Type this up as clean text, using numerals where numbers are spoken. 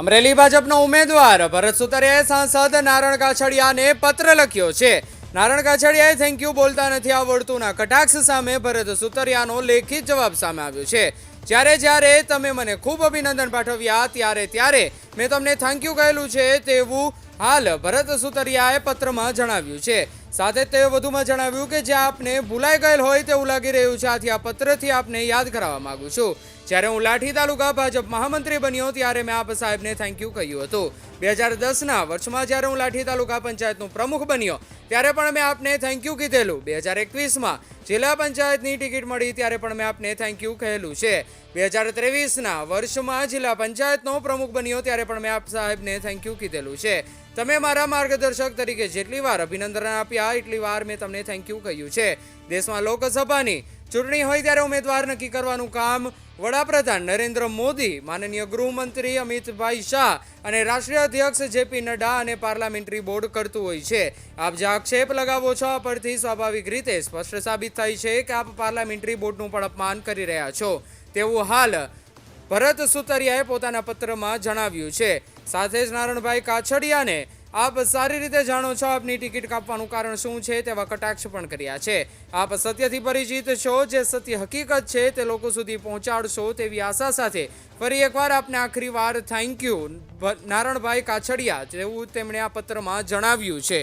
અમરેલી ભાજપના ઉમેદવાર ભરત સુતરિયાએ સાંસદ નારણ કાછડિયાને પત્ર લખ્યો છે. નારણ કાછડિયાએ થેન્ક યુ બોલતા નથી આવડતુંના કટાક્ષ સામે ભરત સુતરિયાનો લેખિત જવાબ સામે આવ્યો છે. જ્યારે જ્યારે તમે મને ખૂબ અભિનંદન પાઠવ્યા ત્યારે મેં તમને થેન્ક યુ કહેલું છે તેવું હાલ ભરત સુતરિયાએ પત્રમાં જણાવ્યું છે. સાથે તેઓ વધુમાં જણાવ્યું કે જે આપને ભૂલાઈ ગયેલ હોય તેવું લાગી રહ્યું છે, આથી આ પત્રથી આપને યાદ કરાવવા માંગુ છું. જ્યારે હું લાઠી તાલુકા ભાજપ મહામંત્રી બન્યો ત્યારે મેં આપ સાહેબને થેન્ક યુ કહ્યું હતું. 2010ના વર્ષમાં જ્યારે હું લાઠી તાલુકા પંચાયતનો પ્રમુખ બન્યો ત્યારે પણ મેં આપને થેન્ક યુ કીધેલું. 2021માં જિલ્લા પંચાયતની ટિકિટ મળી ત્યારે પણ મેં આપને થેન્ક યુ કહેલું છે. 2023ના વર્ષમાં જિલ્લા પંચાયતનો પ્રમુખ બન્યો ત્યારે પણ મેં આપ સાહેબને થેન્ક યુ કીધેલું છે. તમે મારા માર્ગદર્શક તરીકે જેટલી વાર અભિનંદન આપ્યા એટલી વાર મેં તમને થેન્ક યુ કહ્યું છે. દેશમાં લોકસભાની ચૂંટણી હોય ત્યારે ઉમેદવાર નક્કી કરવાનું કામ વડાપ્રધાન નરેન્દ્ર મોદી, માનનીય ગૃહમંત્રી અમિતભાઈ શાહ અને રાષ્ટ્રીય અધ્યક્ષ જેપી નડ્ડા અને પાર્લામેન્ટરી બોર્ડ કરતું હોય છે. આપ જે આક્ષેપ લગાવો છો આ પરથી સ્વાભાવિક રીતે સ્પષ્ટ સાબિત થાય છે કે આપ પાર્લામેન્ટરી બોર્ડનું પણ અપમાન કરી રહ્યા છો તેવું હાલ ભરત સુતરિયાએ પોતાના પત્રમાં જણાવ્યું છે. સાથે જ નારણભાઈ કાછડિયાને આપ સારી રીતે જાણો છો, આપની ટિકિટ કાપવાનું કારણ શું છે તેવા કટાક્ષ પણ કર્યા છે. આપ સત્યથી પરિચિત છો, જે સત્ય હકીકત છે તે લોકો સુધી પહોંચાડશો તેવી આશા સાથે ફરી એકવાર આપને આખરી વાર થેન્ક યુ નારણભાઈ કાછડિયા, જેવું તેમણે આ પત્રમાં જણાવ્યું છે.